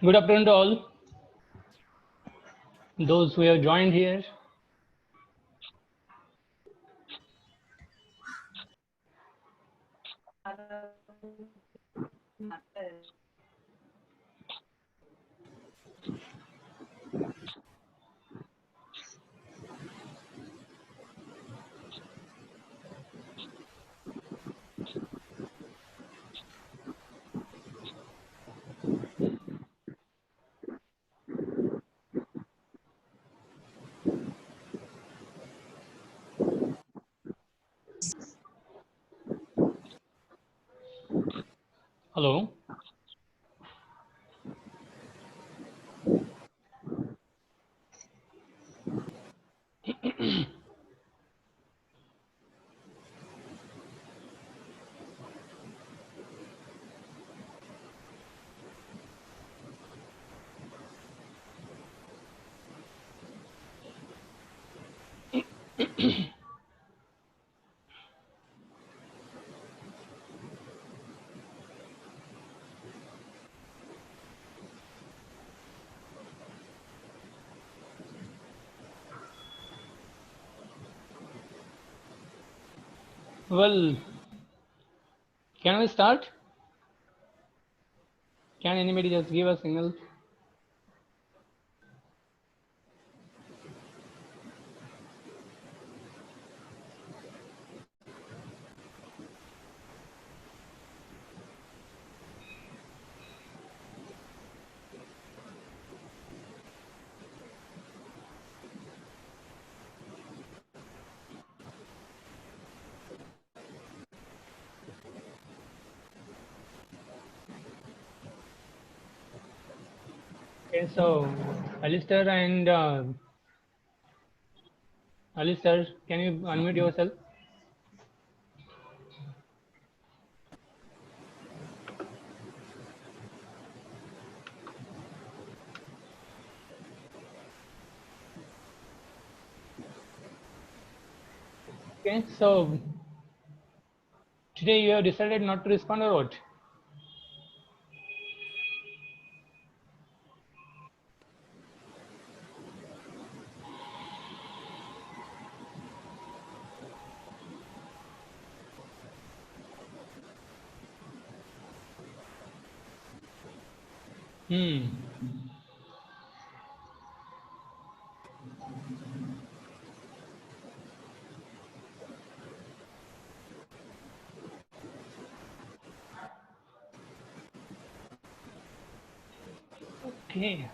Good afternoon to all those who have joined here. Hello. Well, can we start? Can anybody just give a signal? Okay, so Alistair and Alistair, can you unmute yourself? Okay, so today you have decided not to respond or what? Hmm. Okay.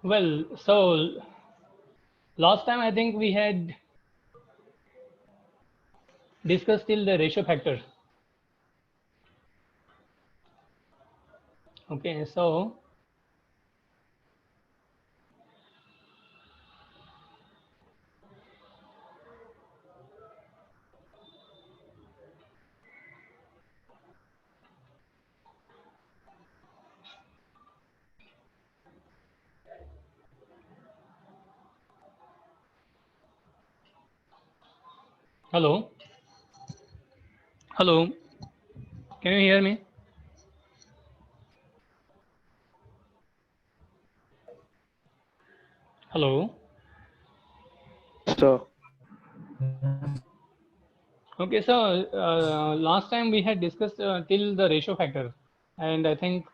Well, so last time I think we had discussed till the ratio factor. Okay, so hello. Hello. Can you hear me? Hello. So, Okay, so last time we had discussed till the ratio factor, and I think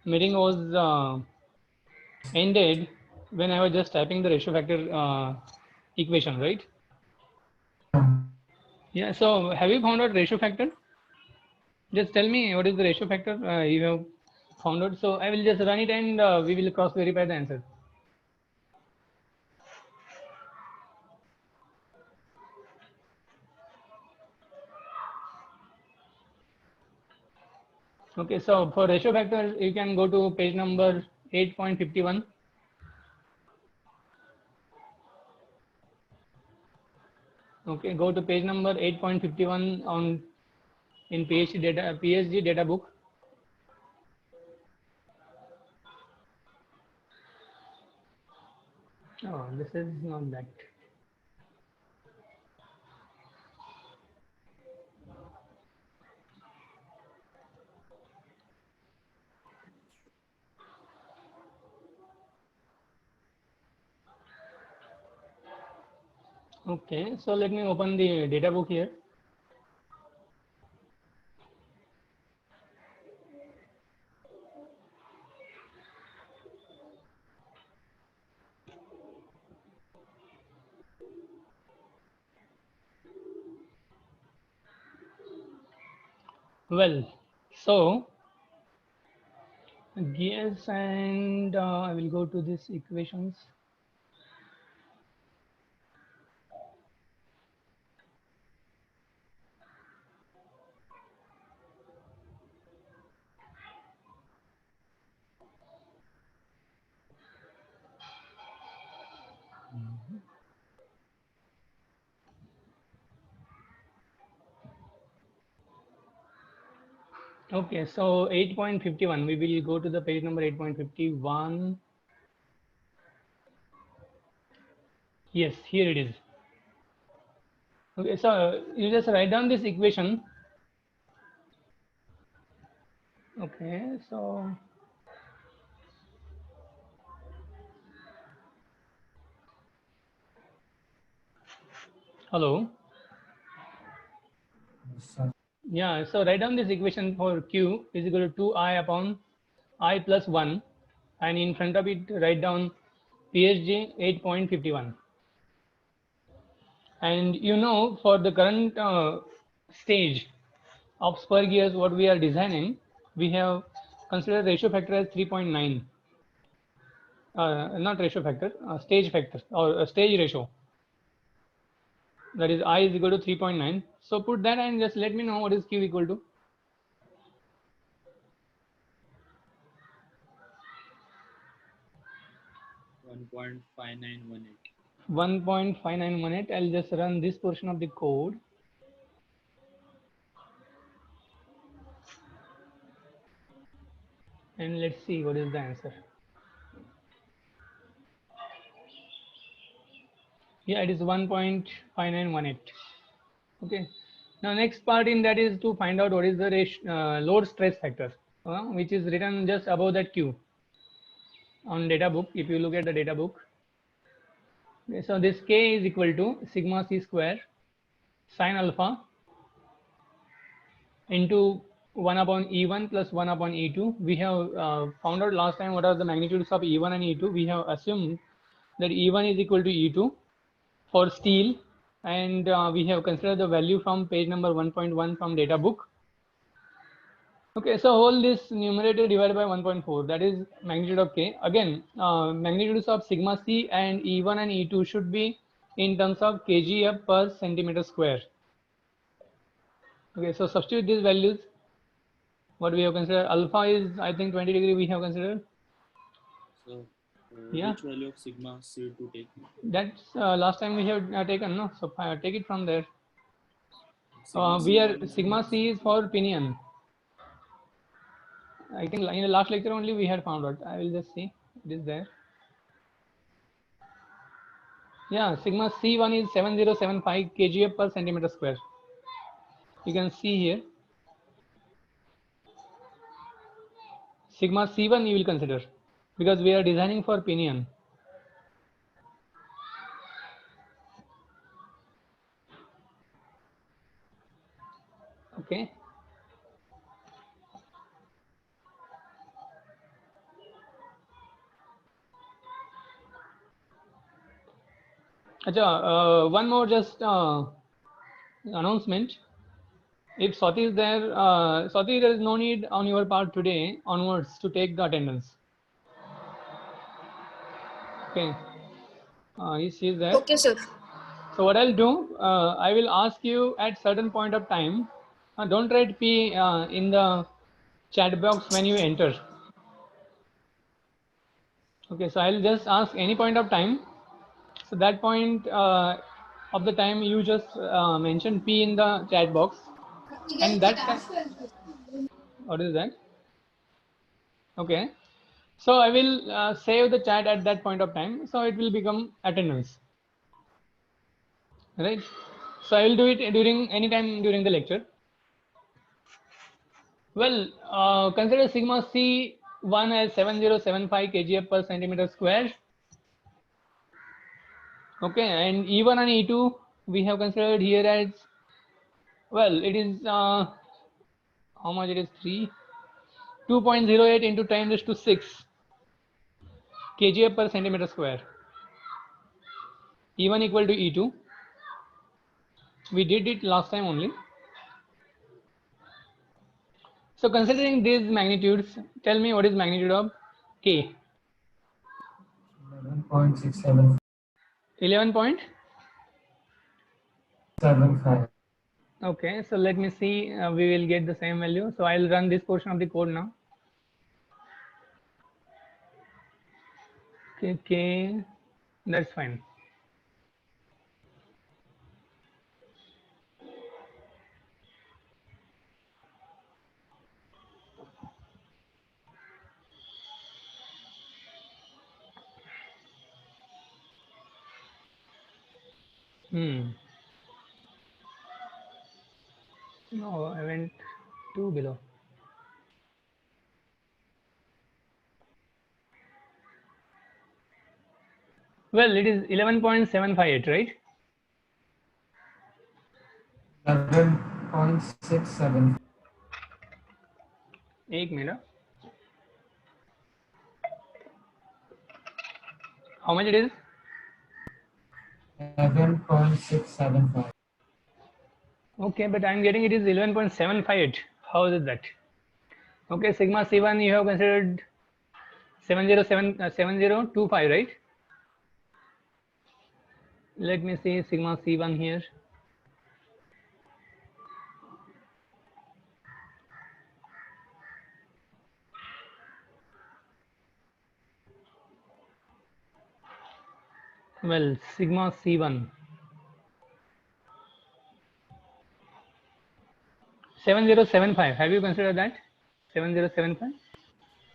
meeting was ended when I was just typing the ratio factor equation, right? Yeah. So have you found out ratio factor? Just tell me what is the ratio factor you have found out. So I will just run it and we will cross verify the answer. Okay, so for ratio factor, you can go to page number 8.51. Okay, go to page number 8.51 on in PhD data book. Oh, this is not that. Okay, so let me open the data book here. Well, so yes, and I will go to these equations. Okay, so 8.51, we will go to the page number 8.51. Yes, here it is. Okay, so you just write down this equation. Okay, so hello. Yeah, so write down this equation for Q is equal to 2I upon I plus 1, and in front of it write down PSG 8.51. And you know, for the current stage of Spur gears, what we are designing, we have considered ratio factor as 3.9. Not ratio factor, stage factor or stage ratio. That is I is equal to 3.9. So put that and just let me know what is Q equal to. 1.5918. 1.5918. I'll just run this portion of the code. And let's see what is the answer. Yeah, it is 1.5918. Okay. Now next part in that is to find out what is the load stress factor, which is written just above that Q on data book. If you look at the data book, okay, so this K is equal to sigma C square sine alpha into 1 upon E1 plus 1 upon E2. We have found out last time what are the magnitudes of E1 and E2. We have assumed that E1 is equal to E2 for steel, and we have considered the value from page number 1.1 from data book. Okay, so whole this numerator divided by 1.4, that is magnitude of K. Again, magnitudes of sigma C and E1 and E2 should be in terms of kgf per centimeter square. Okay, so substitute these values. What we have considered, alpha is I think 20 degree we have considered. So, Yeah, which value of sigma C to take? that's last time we have taken, no? So take it from there. Sigma We C1 are is equal sigma to C is for pinion. I think in the last lecture only we had found out. I will just see. It is there. Yeah, sigma C1 is 7075 kgf per centimeter square. You can see here. Sigma C1 you will consider because we are designing for pinion. Okay. Acha, one more just announcement. If Swati is there, Swati, there is no need on your part today onwards to take the attendance. Okay. She is there. Okay, sir. So what I'll do, I will ask you at certain point of time. Don't write P in the chat box when you enter. Okay, so I'll just ask any point of time. So that point of the time you just mention P in the chat box, and that what is that? Okay, so I will save the chat at that point of time, so it will become attendance, right? So I will do it during any time during the lecture. Well, consider sigma C1 as 7075 kgf per centimeter square. Okay, and E1 and E2 we have considered here as, well, it is how much it is, 2.08 into 10 raised to 6 kgf per centimeter square. E1 equal to E2. We did it last time only. So considering these magnitudes, tell me what is magnitude of K? 11.675. 11.75. Okay, so let me see, we will get the same value. So I'll run this portion of the code now. Okay, that's fine. No, I went two below. Well, it is 11.758, right? 11.67. 1 minute. How much it is? 11.675. Okay, but I'm getting it is 11.758. How is it that? Okay, sigma C1 you have considered 7025, right? Let me see sigma C1 here. Well, sigma C1 7075. Have you considered that? 7075?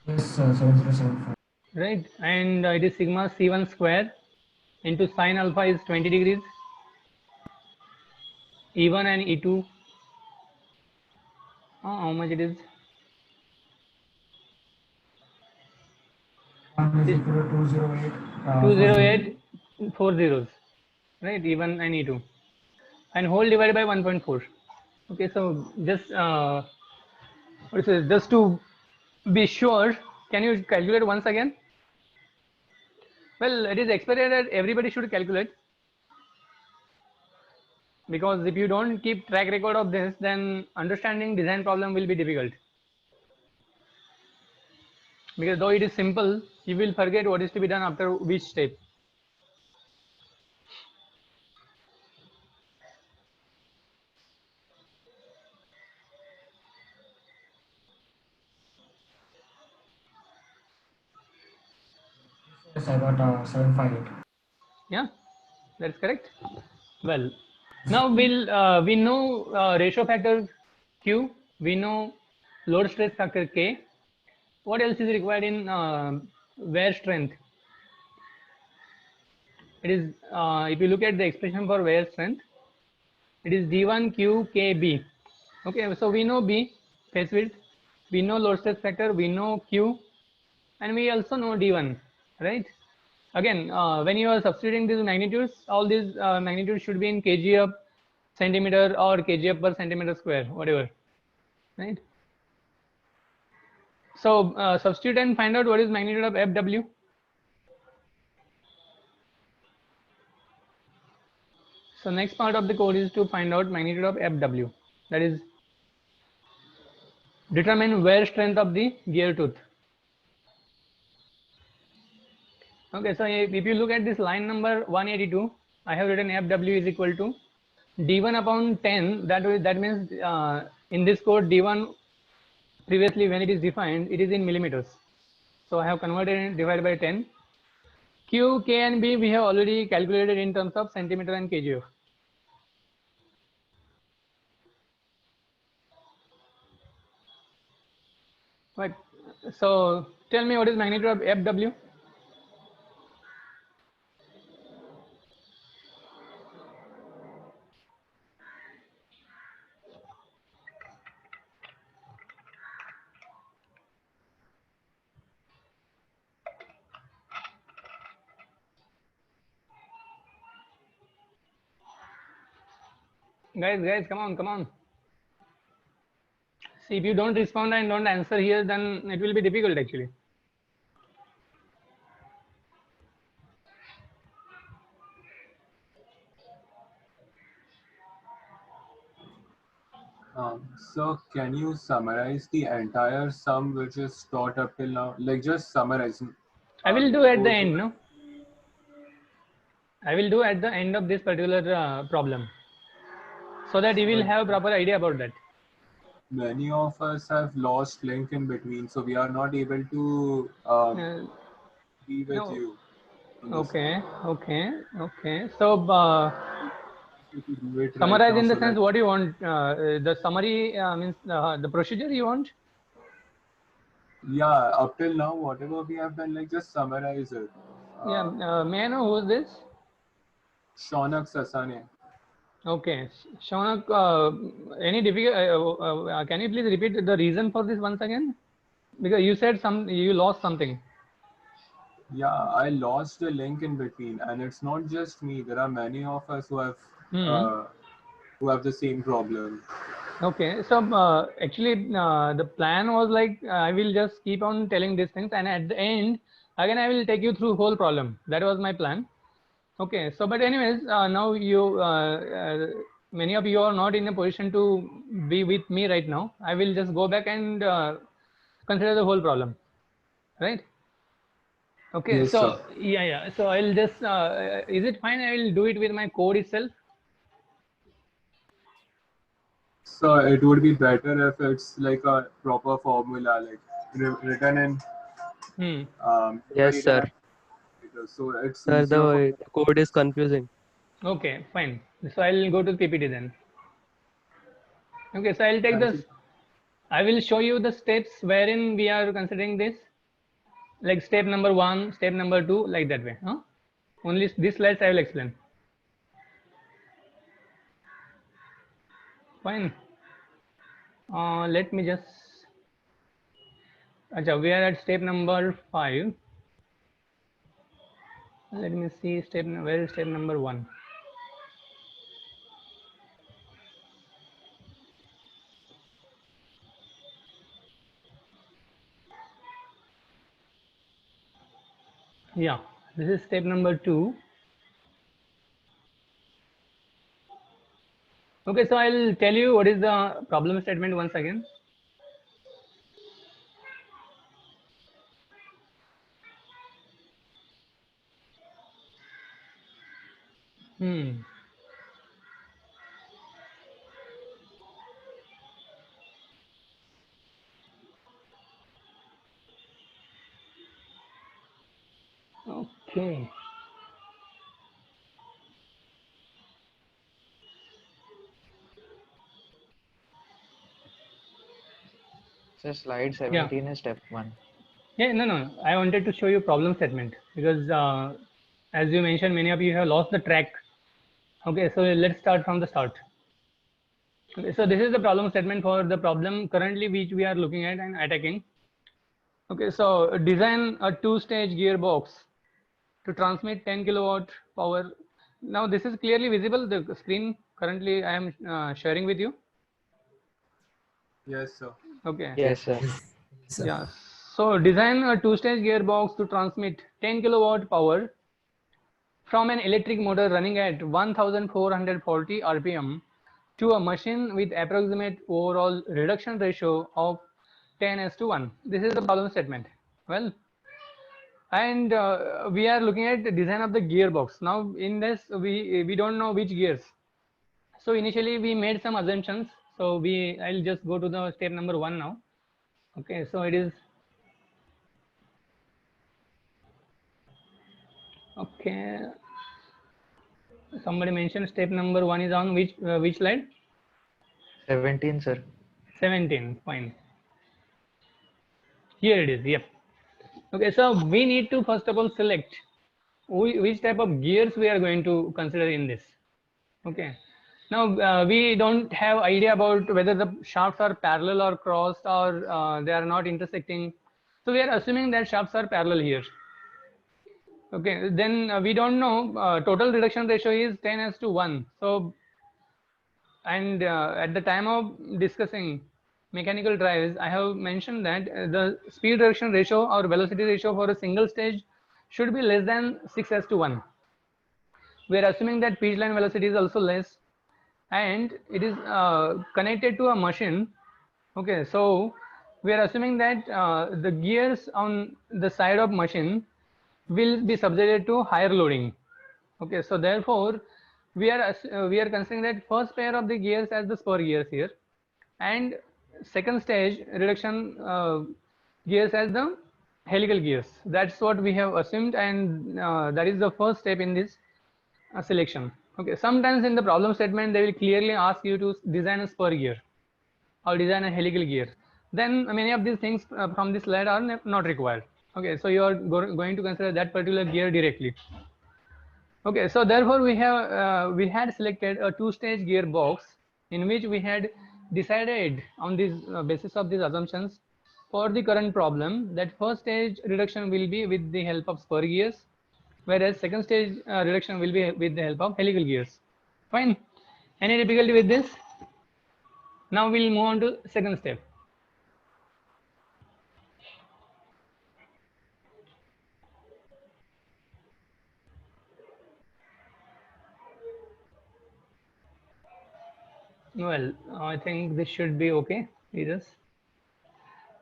Yes, 7075. Right, and it is sigma C1 square into sine alpha is 20 degrees. E1 and E2. How much it is? 1 is equal to 208. 208 4 zeros, right? E1 and E2, and whole divided by 1.4. Okay, so just what is it? Just to be sure, can you calculate once again? Well, it is expected that everybody should calculate, because if you don't keep track record of this, then understanding design problem will be difficult. Because though it is simple, you will forget what is to be done after which step. Yes, I got 758. Yeah, that's correct. Well, now we know ratio factor Q, we know load stress factor K. What else is required in wear strength? It is, if you look at the expression for wear strength, it is D1 Q K B. Okay, so we know B, face width, we know load stress factor, we know Q, and we also know D1, right? Again, when you are substituting these magnitudes, all these magnitudes should be in kgf centimeter or kgf per centimeter square, whatever, right? So substitute and find out what is magnitude of Fw. So next part of the code is to find out magnitude of Fw, that is determine wear strength of the gear tooth. Okay, so if you look at this line number 182, I have written Fw is equal to d1 upon 10. That means in this code d1 previously when it is defined, it is in millimeters. So I have converted it divided by 10. Q, K, and B we have already calculated in terms of centimeter and kgf. Right. So tell me what is magnitude of FW? Guys, come on. See, if you don't respond and don't answer here, then it will be difficult actually. So can you summarize the entire sum which is taught up till now? Like just summarize. I will do at the go end, through- no? I will do at the end of this particular problem, so that you will have a proper idea about that. Many of us have lost link in between, so we are not able to be with No. you. on this. Okay. So If you do it right summarize now in the so sense that what you want. The summary means the procedure you want. yeah, up till now, whatever we have done, like just summarize it. Yeah. May I know who is this? Shaunak Sasane. Okay, Shaunak, any difficult? Can you please repeat the reason for this once again? Because you said you lost something. Yeah, I lost the link in between, and it's not just me. There are many of us who have the same problem. Okay, so actually the plan was like I will just keep on telling these things, and at the end again I will take you through whole problem. That was my plan. Okay, so but anyways, now many of you are not in a position to be with me right now. I will just go back and consider the whole problem, right? Okay, Yes, so sir. yeah. So I'll just is it fine? I will do it with my code itself. So it would be better if it's like a proper formula, like written in Yes, numerator sir. and so it's Sir, easier for. the code is confusing. Okay, fine. So I'll go to PPT then. Okay, so I'll take Thank this. you. I will show you the steps wherein we are considering this, like step number 1, step number 2, like that way. Huh? Only these slides I will explain. Fine. Let me just. Achha, we are at step number 5. Let me see where is step number 1. Yeah, this is step number 2. Okay, so I'll tell you what is the problem statement once again. Okay. So slide Yeah. 17 is step 1. Yeah, no. I wanted to show you problem statement because as you mentioned, many of you have lost the track. Okay, so let's start from the start. Okay, so this is the problem statement for the problem currently which we are looking at and attacking. Okay, so design a two-stage gearbox to transmit 10 kilowatt power. Now this is clearly visible, the screen currently I am sharing with you. Yes, sir. Okay. Yes, sir. Yeah. So design a two-stage gearbox to transmit 10 kilowatt power from an electric motor running at 1440 rpm to a machine with approximate overall reduction ratio of 10:1. This is the problem statement. Well, and we are looking at the design of the gearbox. Now in this we don't know which gears. So initially we made some assumptions. So I'll just go to the step number 1 now. Okay, so it is okay. Somebody mentioned step number 1 is on which slide? 17, sir. 17. Fine. Here it is. Yep. Okay, so we need to first of all select which type of gears we are going to consider in this. Okay. Now we don't have idea about whether the shafts are parallel or crossed, or they are not intersecting. So we are assuming that shafts are parallel here. Okay, then we don't know total reduction ratio is 10:1. So, and at the time of discussing mechanical drives, I have mentioned that the speed reduction ratio or velocity ratio for a single stage should be less than 6:1. We are assuming that pitch line velocity is also less, and it is connected to a machine. Okay, so we are assuming that the gears on the side of machine will be subjected to higher loading. Okay, so therefore we are considering that first pair of the gears as the spur gears here, and second stage reduction gears as the helical gears. That's what we have assumed, and that is the first step in this selection. Okay, sometimes in the problem statement they will clearly ask you to design a spur gear or design a helical gear. Then many of these things from this slide are not required. Okay, so you are going to consider that particular gear directly. Okay, so therefore we had selected a two-stage gearbox in which we had decided on this basis of these assumptions for the current problem that first stage reduction will be with the help of spur gears, whereas second stage reduction will be with the help of helical gears. Fine. Any difficulty with this? Now we'll move on to second step. Well, I think this should be okay. Yes.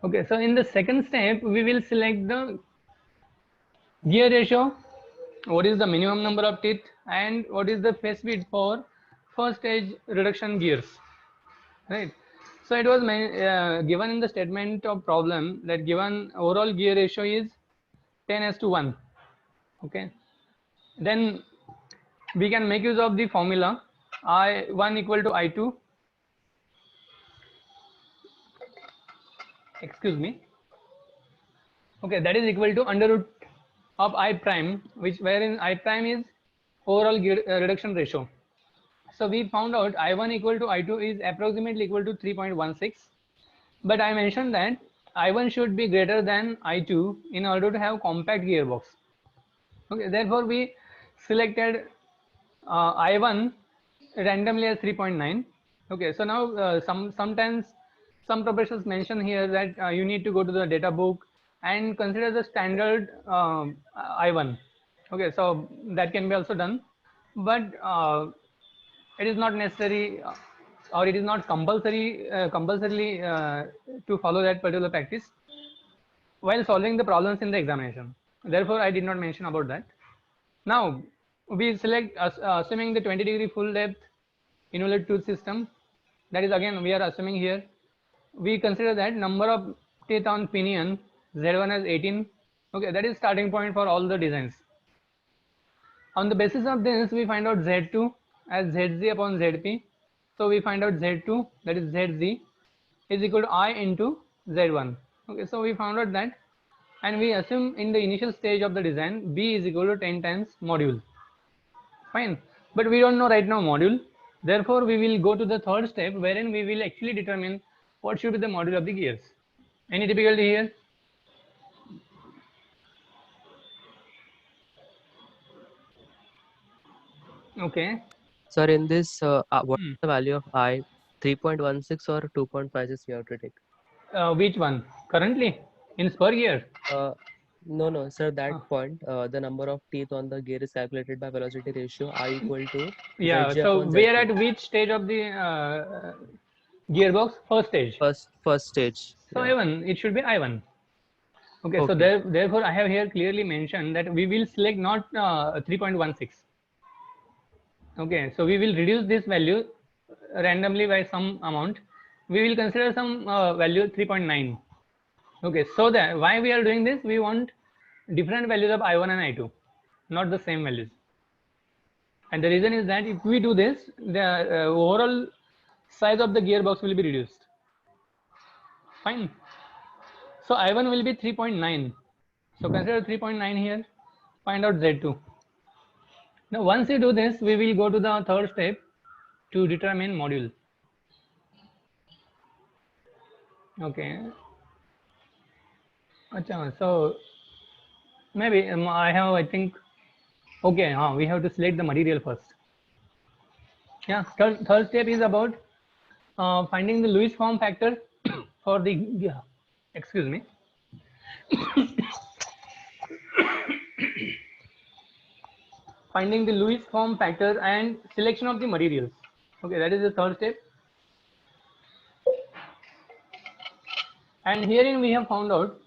Okay, so in the second step, we will select the gear ratio, what is the minimum number of teeth, and what is the phase speed for first stage reduction gears, right? So it was given in the statement of problem that given overall gear ratio is 10:1. Okay, then we can make use of the formula I1 equal to I2, excuse me. Okay, that is equal to under root of I prime, which wherein I prime is overall gear reduction ratio. So we found out I1 equal to I2 is approximately equal to 3.16, but I mentioned that I1 should be greater than I2 in order to have compact gearbox. Okay, therefore we selected I1 randomly as 3.9. Okay, so now sometimes some professors mention here that you need to go to the data book and consider the standard I1. Okay, so that can be also done, but it is not necessary or it is not compulsorily to follow that particular practice while solving the problems in the examination. Therefore, I did not mention about that. Now, we select assuming the 20-degree full depth involute tooth system. That is again we are assuming here. We consider that number of teeth on pinion Z1 as 18. Okay, that is starting point for all the designs. On the basis of this, we find out Z2 as ZZ upon ZP. So we find out Z2, that is ZZ, is equal to I into Z1. Okay, so we found out that, and we assume in the initial stage of the design, B is equal to 10 times module. Fine, but we don't know right now module. Therefore, we will go to the third step wherein we will actually determine what should be the module of the gears. Any difficulty here? Okay. Sir, in this, what is the value of I? 3.16 or 2.56 we have to take? Which one? Currently? In spur gear? No, sir, that point, the number of teeth on the gear is calculated by velocity ratio I equal to Yeah, Zj so upon we are Zp. at which stage of the gearbox? First stage. First stage. So Yeah. I1, it should be I1. Okay, so Okay. therefore I have here clearly mentioned that we will select not 3.16. Okay, so we will reduce this value randomly by some amount. We will consider some value 3.9. Okay, so that why we are doing this, we want different values of I1 and I2, not the same values. And the reason is that if we do this, the overall size of the gearbox will be reduced. Fine. So I1 will be 3.9. So consider 3.9 here. Find out Z2. Now once you do this, we will go to the third step to determine module. Okay. Achha, so maybe I think, okay, we have to select the material first. Yeah, third step is about finding the Lewis form factor for the, yeah, excuse me. Finding the Lewis form factor and selection of the materials. Okay, that is the third step. And herein we have found out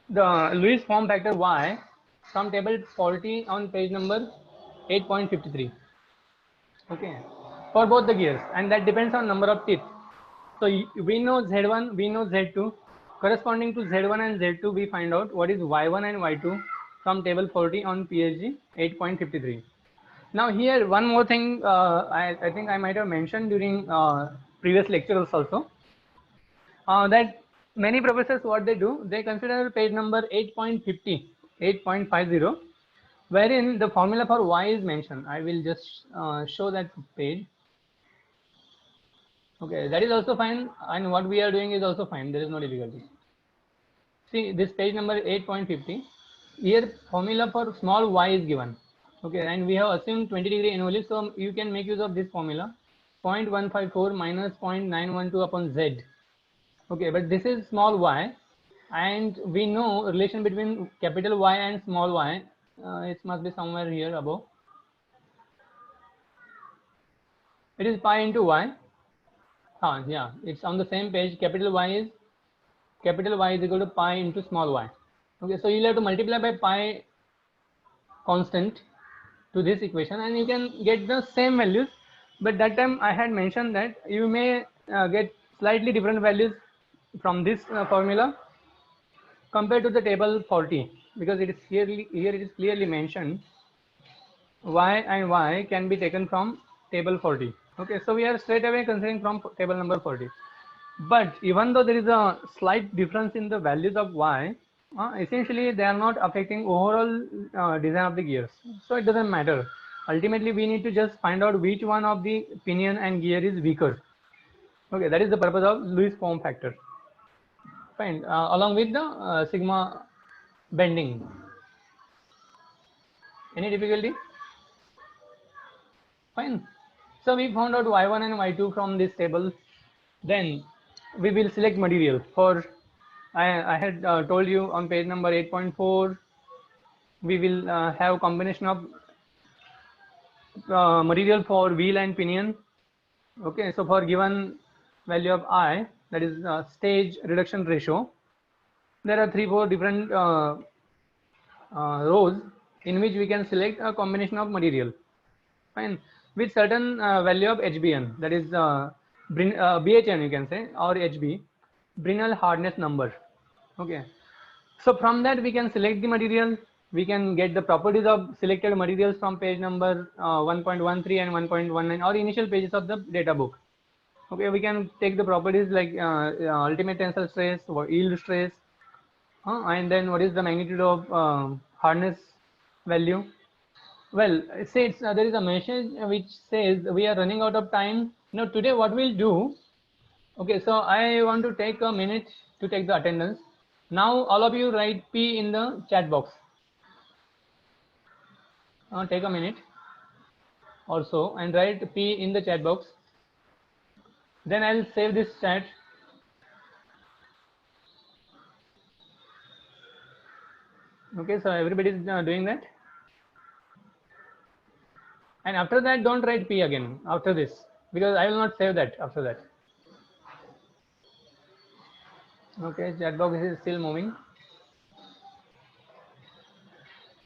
the Lewis form factor Y from table 40 on page number 8.53. Okay, for both the gears, and that depends on number of teeth. So we know Z1, we know Z2. Corresponding to Z1 and Z2, we find out what is Y1 and Y2 from table 40 on PSG 8.53. Now here one more thing I think I might have mentioned during previous lectures also, that many professors, what they do, they consider page number 8.50, 8.50, wherein the formula for Y is mentioned. I will just show that page. Okay, that is also fine, and what we are doing is also fine. There is no difficulty. See this page number 8.50. Here formula for small y is given. Okay, and we have assumed 20-degree annually, so you can make use of this formula: 0.154 minus 0.912 upon z. Okay, but this is small y, and we know relation between capital Y and small y. It must be somewhere here above. It is pi into y. Yeah, it's on the same page. Capital Y is equal to pi into small y. Okay, so you'll have to multiply by pi constant to this equation, and you can get the same values. But that time I had mentioned that you may get slightly different values from this formula compared to the table 40, because it is here it is clearly mentioned y and y can be taken from table 40. Okay, so we are straight away considering from table number 40. But even though there is a slight difference in the values of y, essentially they are not affecting overall design of the gears, so it doesn't matter. Ultimately we need to just find out which one of the pinion and gear is weaker. Okay, that is the purpose of Lewis form factor. Fine, along with the sigma bending. Any difficulty? Fine. So we found out y1 and y2 from this table. Then we will select material for, I had told you on page number 8.4, we will have combination of material for wheel and pinion. Okay, so for given value of I, that is stage reduction ratio, there are 3-4 different rows in which we can select a combination of material. Fine, with certain value of HBN, that is BHN you can say, or HB, Brinell hardness number. Okay, so from that we can select the material. We can get the properties of selected materials from page number 1.13 and 1.19, or initial pages of the data book. Okay, we can take the properties like ultimate tensile stress or yield stress, and then what is the magnitude of hardness value. Well, it says there is a message which says we are running out of time. Now today what we'll do, okay, so I want to take a minute to take the attendance. Now all of you write P in the chat box. Take a minute or so and write P in the chat box. Then I'll save this chat. Okay, so everybody is doing that. And after that, don't write P again after this, because I will not save that after that. Okay, chat box is still moving.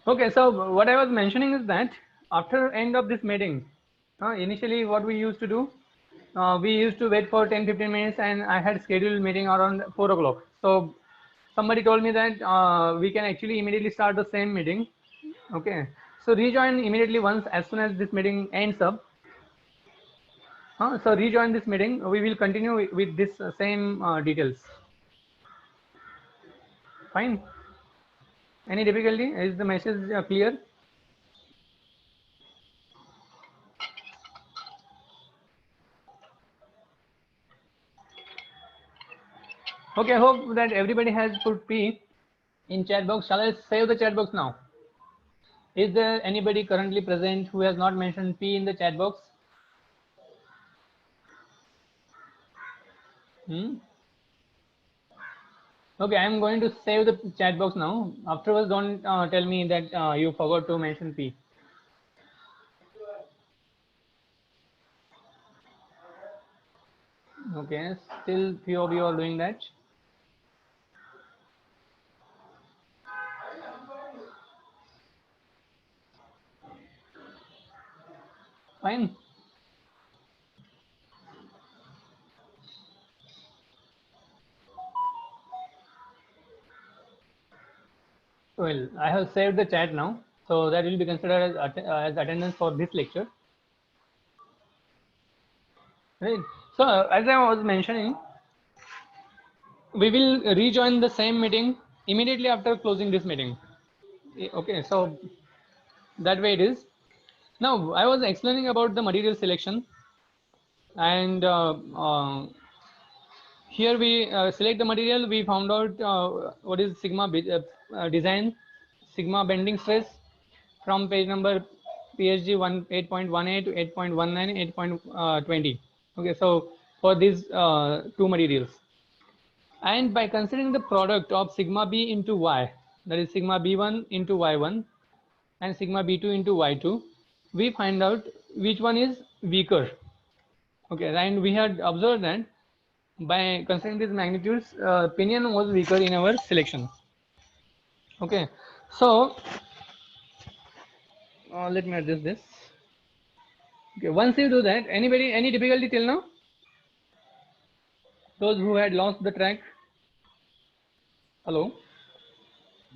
Okay, so what I was mentioning is that after end of this meeting, initially what we used to do, we used to wait for 10-15 minutes, and I had scheduled meeting around 4 o'clock. So somebody told me that we can actually immediately start the same meeting. Okay, so rejoin immediately once as soon as this meeting ends up. So rejoin this meeting. We will continue with this same details. Fine. Any difficulty? Is the message clear? Okay, I hope that everybody has put P in chat box. Shall I save the chat box now? Is there anybody currently present who has not mentioned P in the chat box? Okay, I am going to save the chat box now. Afterwards, don't tell me that you forgot to mention P. Okay, still few of you are doing that. Fine. Well, I have saved the chat now, so that will be considered as attendance for this lecture. Right. So as I was mentioning, we will rejoin the same meeting immediately after closing this meeting. Okay, so that way it is. Now I was explaining about the material selection, and here we select the material. We found out what is sigma design, sigma bending stress from page number PhD 8.18 to 8.19, 8.20. Okay, so for these two materials, and by considering the product of sigma b into y, that is sigma b1 into y1 and sigma b2 into y2, we find out which one is weaker. Okay, and we had observed that by considering these magnitudes, pinion was weaker in our selection. Okay, so let me adjust this. Okay, once you do that, any difficulty till now? Those who had lost the track? Hello?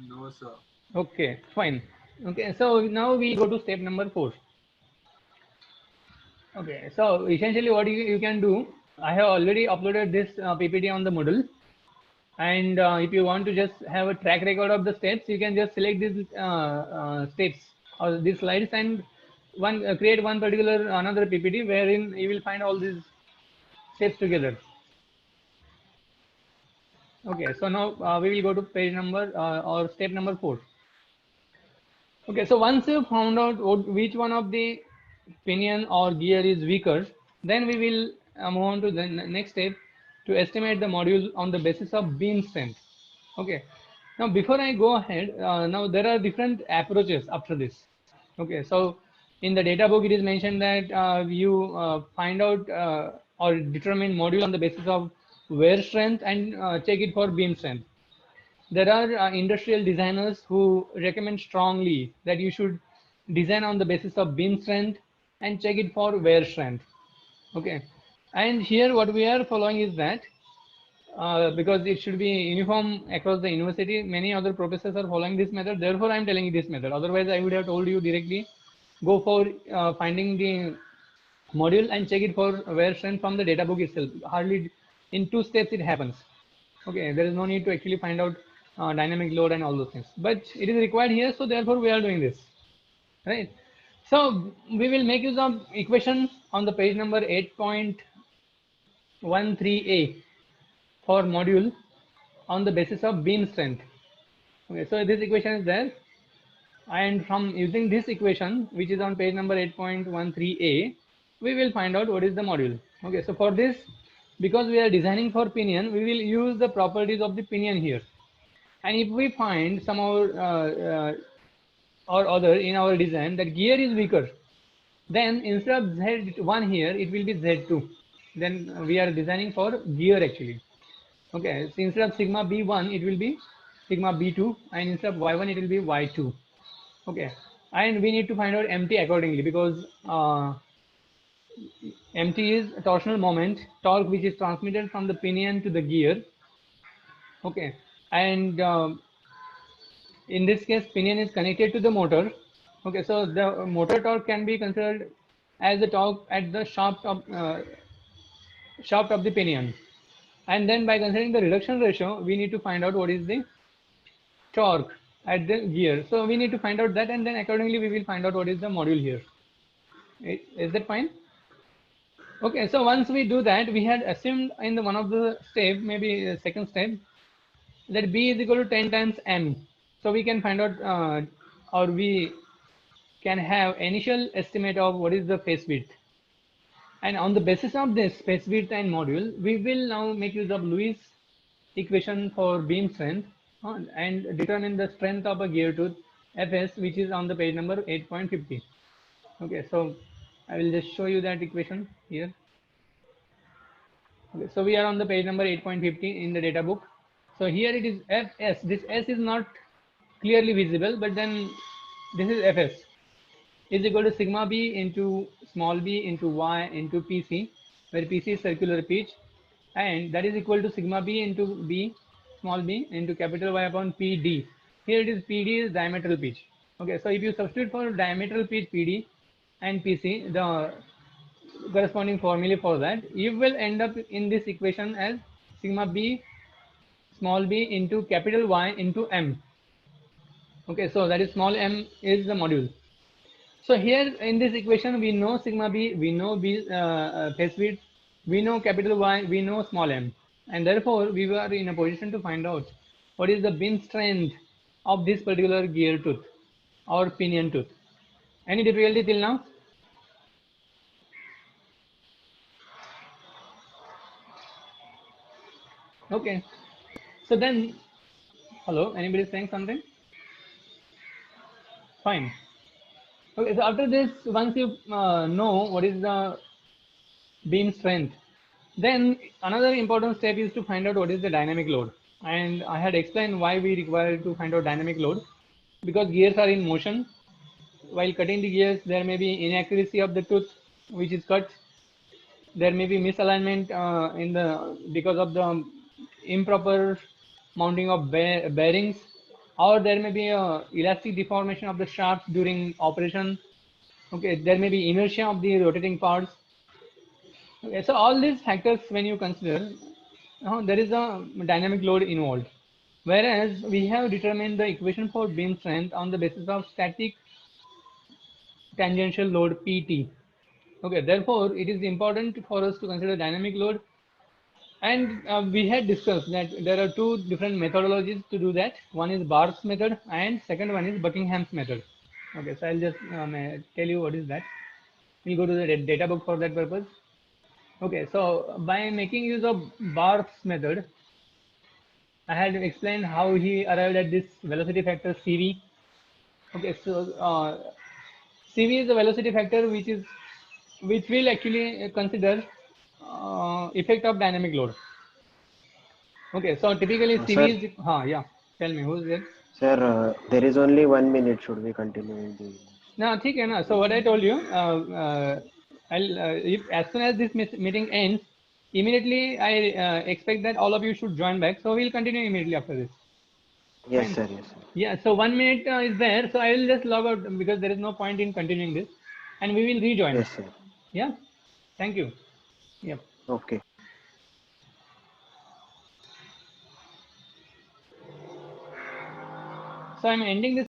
No, sir. Okay, fine. Okay, so now we go to step number 4. Okay, so essentially what you can do, I have already uploaded this PPT on the Moodle, and if you want to just have a track record of the steps, you can just select these steps or these slides and create one particular another PPT wherein you will find all these steps together. Okay, so now we will go to page number or step number 4. Okay, so once you found out which one of the pinion or gear is weaker, then we will move on to the next step to estimate the module on the basis of beam strength. Okay, now before I go ahead, now there are different approaches after this. Okay, so in the data book it is mentioned that you find out or determine module on the basis of wear strength and check it for beam strength. There are industrial designers who recommend strongly that you should design on the basis of beam strength and check it for wear strength. Okay, and here what we are following is that because it should be uniform across the university, many other professors are following this method. Therefore, I am telling you this method. Otherwise, I would have told you directly go for finding the module and check it for wear strength from the data book itself. Hardly in 2 steps it happens. Okay, there is no need to actually find out dynamic load and all those things, but it is required here, so therefore we are doing this, right? So we will make use of equation on the page number 8.13a for module on the basis of beam strength. Okay, so this equation is there, and from using this equation, which is on page number 8.13a, we will find out what is the module. Okay, so for this, because we are designing for pinion, we will use the properties of the pinion here. And if we find some or other in our design that gear is weaker, then instead of Z1 here, it will be Z2. Then we are designing for gear actually. Okay, so instead of sigma B1, it will be sigma B2, and instead of Y1, it will be Y2. Okay, and we need to find out MT accordingly, because mt is torsional moment, torque which is transmitted from the pinion to the gear. Okay, and in this case pinion is connected to the motor. Okay, so the motor torque can be considered as the torque at the shaft of the pinion, and then by considering the reduction ratio we need to find out what is the torque at the gear. So we need to find out that, and then accordingly we will find out what is the module here. Is that fine? Okay, so once we do that, we had assumed in the one of the step, maybe the second step, that b is equal to 10 times m. So we can find out or we can have initial estimate of what is the phase width. And on the basis of this phase width and module, we will now make use of Lewis equation for beam strength and determine the strength of a gear tooth Fs, which is on the page number 8.50. Okay, so I will just show you that equation here. Okay, so we are on the page number 8.50 in the data book. So here it is Fs. This S is not clearly visible, but then this is Fs is equal to sigma b into small b into y into Pc, where Pc is circular pitch, and that is equal to sigma b into b small b into capital Y upon Pd. Here it is Pd is diametral pitch. Okay, so if you substitute for diametral pitch Pd and Pc, the corresponding formula for that, you will end up in this equation as sigma b small b into capital Y into m. Okay, so that is small m is the module. So here in this equation, we know sigma b, we know b phase width, we know capital Y, we know small m, and therefore we were in a position to find out what is the beam strength of this particular gear tooth or pinion tooth. Any difficulty till now? Okay. So then, hello, anybody saying something? Fine. Okay, so after this, once you know what is the beam strength, then another important step is to find out what is the dynamic load. And I had explained why we require to find out dynamic load, because gears are in motion. While cutting the gears, there may be inaccuracy of the tooth which is cut. There may be misalignment in the because of the improper mounting of bearings, or there may be a elastic deformation of the shafts during operation. Okay, there may be inertia of the rotating parts. Okay, so all these factors, when you consider, there is a dynamic load involved. Whereas we have determined the equation for beam strength on the basis of static tangential load PT. Okay, therefore it is important for us to consider dynamic load. And we had discussed that there are two different methodologies to do that. One is Barth's method, and second one is Buckingham's method. Okay, so I'll just tell you what is that. We'll go to the data book for that purpose. Okay, so by making use of Barth's method, I had explained how he arrived at this velocity factor CV. Okay, so CV is the velocity factor which will actually consider effect of dynamic load. Okay, so typically Sir, CV is yeah. Tell me who's there? sir, there is only 1 minute. Should we continue in the No, ठीक है ना. So what I told you, if as soon as this meeting ends, immediately I expect that all of you should join back. So we'll continue immediately after this. Yes, Fine. sir. Yes, sir. Yeah. So 1 minute is there. So I will just log out because there is no point in continuing this, and we will rejoin. Yes, sir. Yeah. Thank you. Yep. Okay. So I'm ending this.